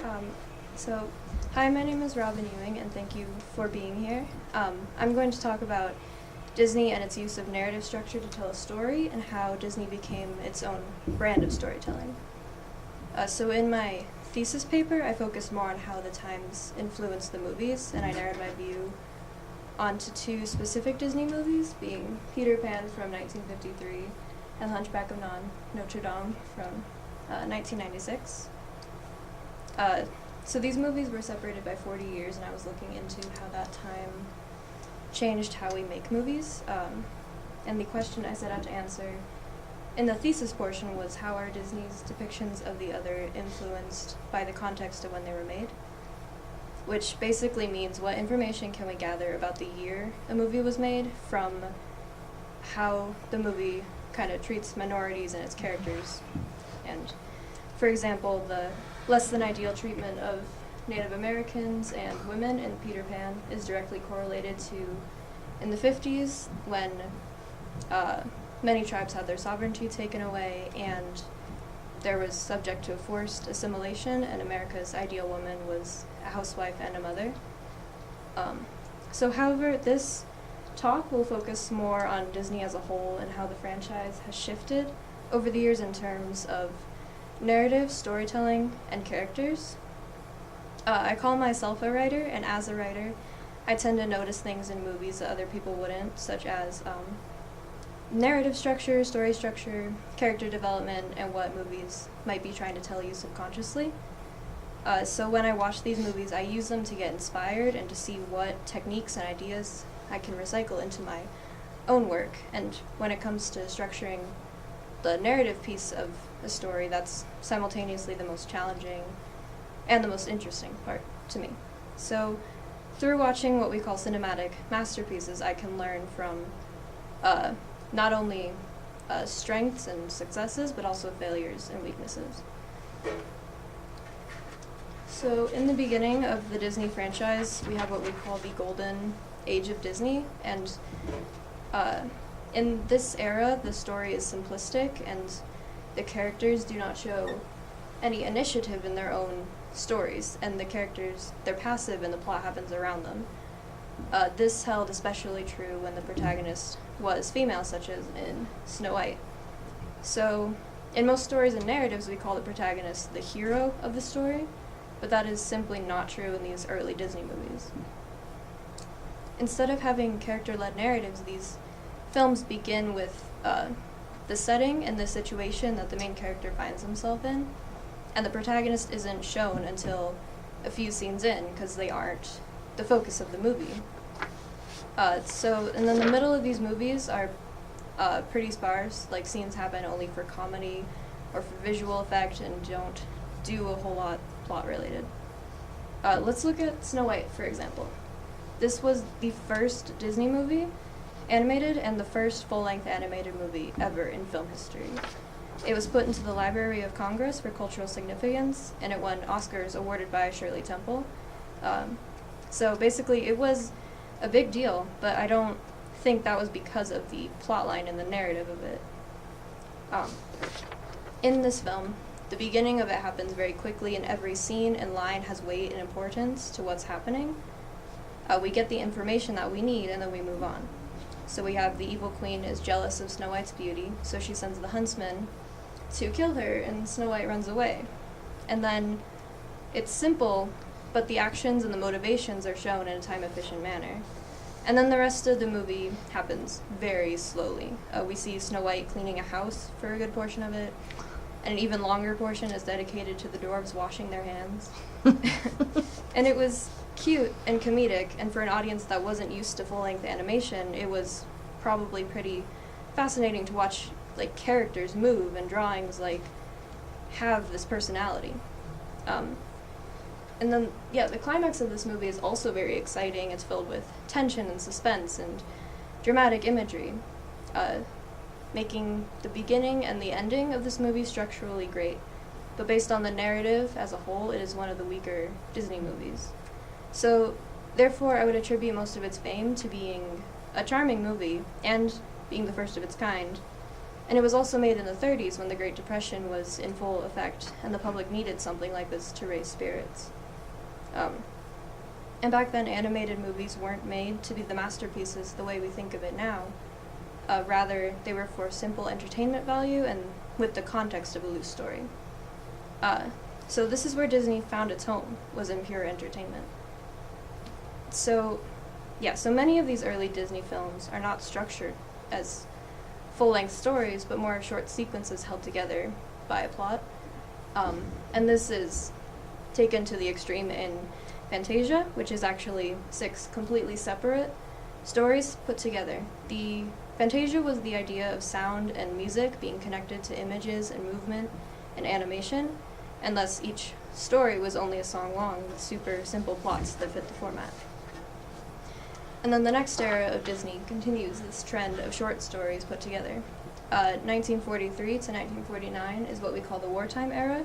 Um, so, hi, my name is Robin Ewing, and thank you for being here. I'm going to talk about Disney and its use of narrative structure to tell a story, and how Disney became its own brand of storytelling. So in my thesis paper, I focused more on how the times influenced the movies, and I narrowed my view onto two specific Disney movies, being Peter Pan from 1953 and The Hunchback of Notre Dame from 1996. So these movies were separated by 40 years, and I was looking into how that time changed how we make movies. And the question I set out to answer in the thesis portion was, how are Disney's depictions of the other influenced by the context of when they were made? Which basically means, what information can we gather about the year a movie was made from how the movie kind of treats minorities and its characters. And for example, the less than ideal treatment of Native Americans and women in Peter Pan is directly correlated to in the 50s, when many tribes had their sovereignty taken away and there was subject to forced assimilation, and America's ideal woman was a housewife and a mother. However, this talk will focus more on Disney as a whole and how the franchise has shifted over the years in terms of narrative, storytelling, and characters. I call myself a writer, and as a writer, I tend to notice things in movies that other people wouldn't, such as narrative structure, story structure, character development, and what movies might be trying to tell you subconsciously. So when I watch these movies, I use them to get inspired and to see what techniques and ideas I can recycle into my own work. And when it comes to structuring the narrative piece of a story, that's simultaneously the most challenging and the most interesting part to me. So through watching what we call cinematic masterpieces, I can learn from not only strengths and successes, but also failures and weaknesses. So in the beginning of the Disney franchise, we have what we call the golden age of Disney, and in this era, the story is simplistic, and the characters do not show any initiative in their own stories, and the characters, they're passive and the plot happens around them. This held especially true when the protagonist was female, such as in Snow White. So, in most stories and narratives, we call the protagonist the hero of the story, but that is simply not true in these early Disney movies. Instead of having character-led narratives, these films begin with the setting and the situation that the main character finds himself in, and the protagonist isn't shown until a few scenes in, because they aren't the focus of the movie. And then the middle of these movies are pretty sparse, like scenes happen only for comedy or for visual effect and don't do a whole lot plot-related. Let's look at Snow White, for example. This was the first Disney movie animated and the first full-length animated movie ever in film history. It was put into the Library of Congress for cultural significance, and it won Oscars awarded by Shirley Temple. So basically, it was a big deal, but I don't think that was because of the plotline and the narrative of it. In this film, the beginning of it happens very quickly, and every scene and line has weight and importance to what's happening. We get the information that we need, and then we move on. So we have the evil queen is jealous of Snow White's beauty, so she sends the huntsman to kill her, and Snow White runs away. And then it's simple, but the actions and the motivations are shown in a time-efficient manner. And then the rest of the movie happens very slowly. We see Snow White cleaning a house for a good portion of it, and an even longer portion is dedicated to the dwarves washing their hands. And it was cute and comedic, and for an audience that wasn't used to full-length animation, it was probably pretty fascinating to watch characters move and drawings have this personality. And then, the climax of this movie is also very exciting. It's filled with tension and suspense and dramatic imagery, making the beginning and the ending of this movie structurally great. But based on the narrative as a whole, it is one of the weaker Disney movies. So, therefore, I would attribute most of its fame to being a charming movie and being the first of its kind, And it was also made in the 30s when the Great Depression was in full effect and the public needed something like this to raise spirits. And back then, animated movies weren't made to be the masterpieces the way we think of it now. Rather, they were for simple entertainment value and with the context of a loose story. So this is where Disney found its home, was in pure entertainment. So many of these early Disney films are not structured as full-length stories, but more short sequences held together by a plot. And this is taken to the extreme in Fantasia, which is actually 6 completely separate stories put together. The Fantasia was the idea of sound and music being connected to images and movement and animation, and thus each story was only a song long with super simple plots that fit the format. And then the next era of Disney continues this trend of short stories put together. 1943 to 1949 is what we call the Wartime Era,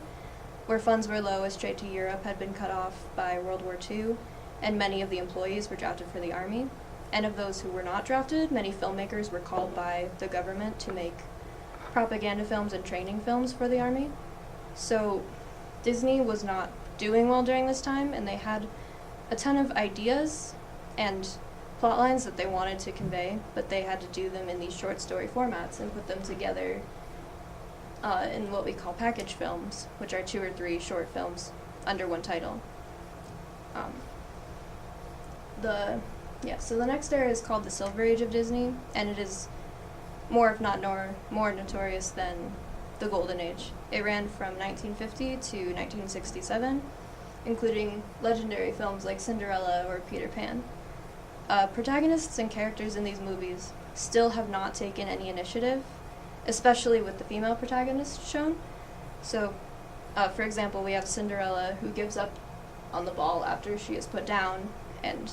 where funds were low as trade to Europe had been cut off by World War II, and many of the employees were drafted for the army. And of those who were not drafted, many filmmakers were called by the government to make propaganda films and training films for the army. So Disney was not doing well during this time, and they had a ton of ideas and plot lines that they wanted to convey, but they had to do them in these short story formats and put them together in what we call package films, which are 2 or 3 short films under one title. So the next era is called the Silver Age of Disney, and it is more, if not more notorious than the Golden Age. It ran from 1950 to 1967, including legendary films like Cinderella or Peter Pan. Protagonists and characters in these movies still have not taken any initiative, especially with the female protagonist shown. So, for example, we have Cinderella, who gives up on the ball after she is put down, and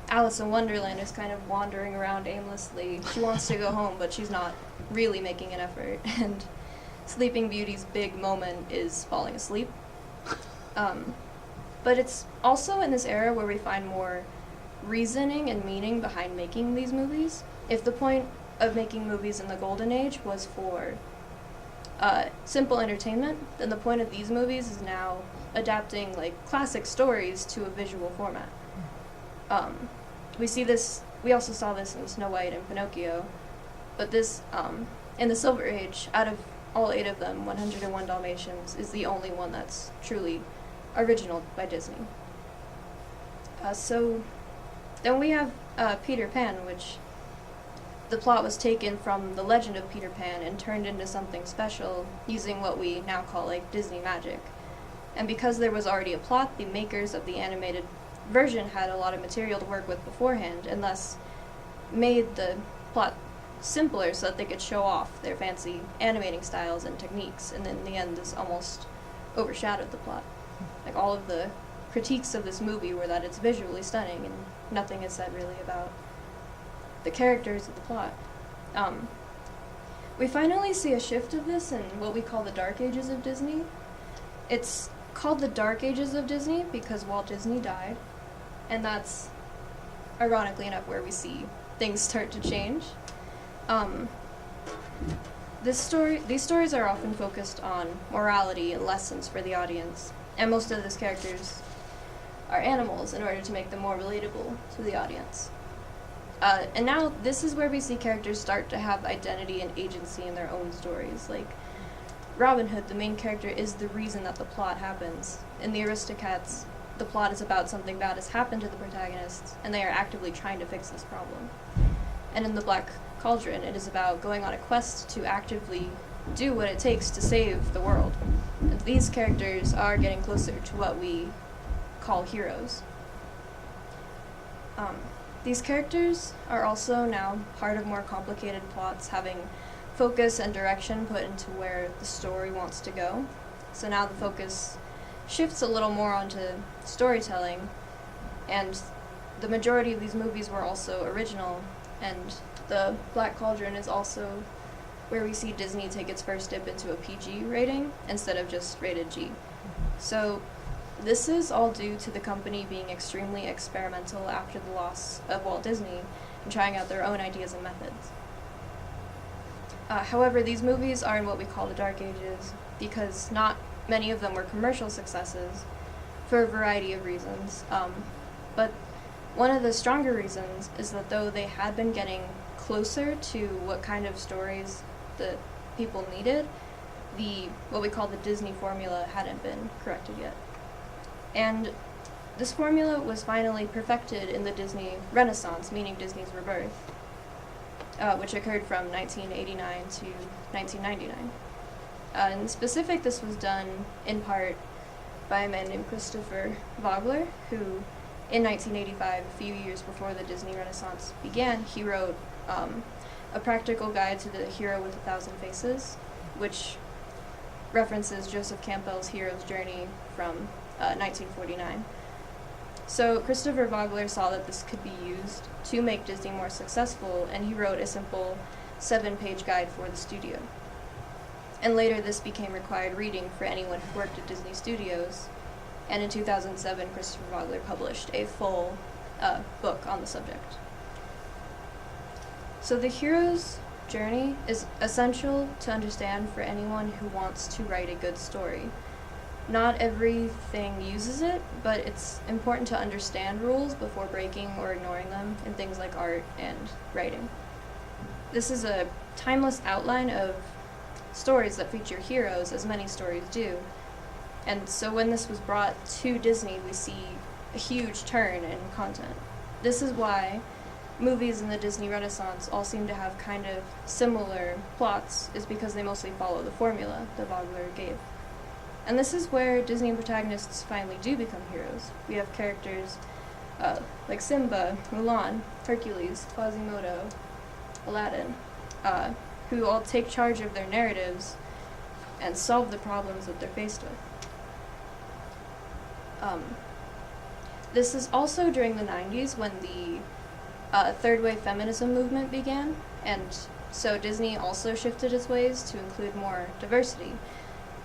Alice in Wonderland is kind of wandering around aimlessly. She wants to go home, but she's not really making an effort. And Sleeping Beauty's big moment is falling asleep. But it's also in this era where we find more reasoning and meaning behind making these movies. If the point of making movies in the Golden Age was for simple entertainment, then the point of these movies is now adapting classic stories to a visual format. We also saw this in Snow White and Pinocchio, but this, in the Silver Age, out of all 8 of them, 101 Dalmatians is the only one that's truly original by Disney. So then we have Peter Pan, which the plot was taken from the legend of Peter Pan and turned into something special using what we now call Disney magic. And because there was already a plot, the makers of the animated version had a lot of material to work with beforehand, and thus made the plot simpler so that they could show off their fancy animating styles and techniques, and in the end this almost overshadowed the plot. All of the critiques of this movie were that it's visually stunning and nothing is said really about the characters of the plot. We finally see a shift of this in what we call the Dark Ages of Disney. It's called the Dark Ages of Disney because Walt Disney died, and that's, ironically enough, where we see things start to change. These stories are often focused on morality and lessons for the audience, and most of these characters are animals in order to make them more relatable to the audience. And now this is where we see characters start to have identity and agency in their own stories. Robin Hood, the main character, is the reason that the plot happens. In the Aristocats, the plot is about something bad has happened to the protagonists, and they are actively trying to fix this problem. And in the Black Cauldron, it is about going on a quest to actively do what it takes to save the world. And these characters are getting closer to what we call heroes. These characters are also now part of more complicated plots, having focus and direction put into where the story wants to go. So now the focus shifts a little more onto storytelling, and the majority of these movies were also original, and the Black Cauldron is also where we see Disney take its first dip into a PG rating instead of just rated G. So this is all due to the company being extremely experimental after the loss of Walt Disney and trying out their own ideas and methods. However, these movies are in what we call the Dark Ages because not many of them were commercial successes for a variety of reasons. But one of the stronger reasons is that though they had been getting closer to what kind of stories the people needed, what we call the Disney formula hadn't been corrected yet. And this formula was finally perfected in the Disney Renaissance, meaning Disney's Rebirth, which occurred from 1989 to 1999. In specific, this was done in part by a man named Christopher Vogler, who in 1985, a few years before the Disney Renaissance began, he wrote a practical guide to the hero with 1,000 faces, which references Joseph Campbell's hero's journey from 1949. So Christopher Vogler saw that this could be used to make Disney more successful, and he wrote a simple 7-page guide for the studio. And later this became required reading for anyone who worked at Disney Studios, and in 2007 Christopher Vogler published a full book on the subject. So the hero's journey is essential to understand for anyone who wants to write a good story. Not everything uses it, but it's important to understand rules before breaking or ignoring them in things like art and writing. This is a timeless outline of stories that feature heroes, as many stories do. And so when this was brought to Disney, we see a huge turn in content. This is why movies in the Disney Renaissance all seem to have kind of similar plots, is because they mostly follow the formula that Vogler gave. And this is where Disney protagonists finally do become heroes. We have characters like Simba, Mulan, Hercules, Quasimodo, Aladdin, who all take charge of their narratives and solve the problems that they're faced with. This is also during the 90s when the third wave feminism movement began, and so Disney also shifted its ways to include more diversity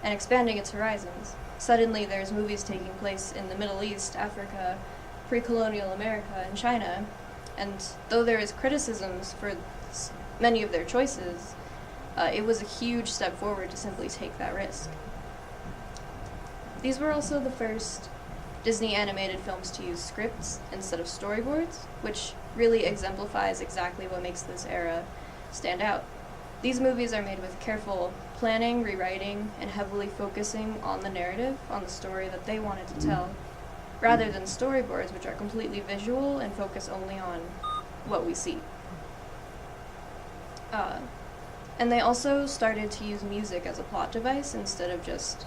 and expanding its horizons. Suddenly there's movies taking place in the Middle East, Africa, pre-colonial America, and China, and though there is criticisms for many of their choices, it was a huge step forward to simply take that risk. These were also the first Disney animated films to use scripts instead of storyboards, which really exemplifies exactly what makes this era stand out. These movies are made with careful planning, rewriting, and heavily focusing on the narrative, on the story that they wanted to tell, rather than storyboards, which are completely visual and focus only on what we see. And they also started to use music as a plot device instead of just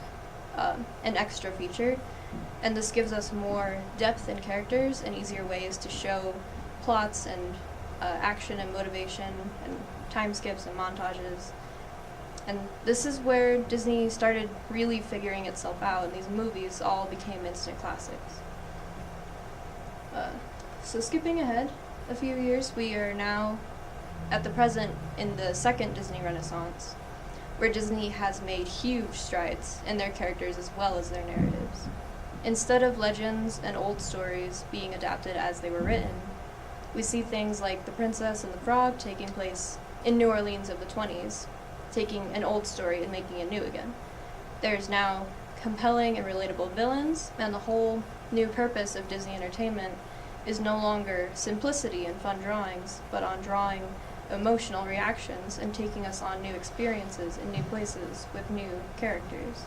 an extra feature, and this gives us more depth in characters and easier ways to show plots and action and motivation and time skips and montages. And this is where Disney started really figuring itself out, and these movies all became instant classics. So skipping ahead a few years, we are now at the present in the second Disney Renaissance, where Disney has made huge strides in their characters as well as their narratives. Instead of legends and old stories being adapted as they were written, we see things like The Princess and the Frog taking place in New Orleans of the 20s, taking an old story and making it new again. There's now compelling and relatable villains, and the whole new purpose of Disney Entertainment is no longer simplicity and fun drawings, but on drawing emotional reactions and taking us on new experiences in new places with new characters.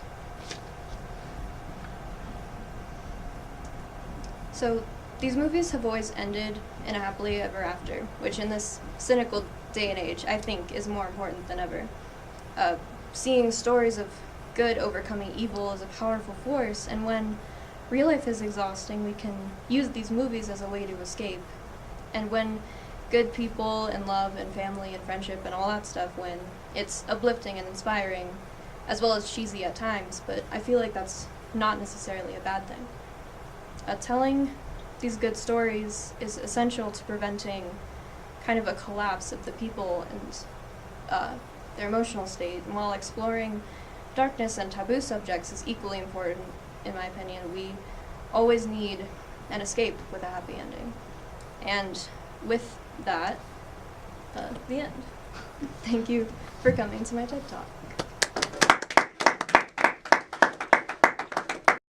So these movies have always ended in a happily ever after, which in this cynical day and age I think is more important than ever. Seeing stories of good overcoming evil is a powerful force, and when real life is exhausting, we can use these movies as a way to escape. And when good people and love and family and friendship and all that stuff, when it's uplifting and inspiring, as well as cheesy at times, but I feel like that's not necessarily a bad thing. Telling these good stories is essential to preventing kind of a collapse of the people and their emotional state, and while exploring darkness and taboo subjects is equally important, in my opinion, we always need an escape with a happy ending. And with that, the end. Thank you for coming to my TED Talk.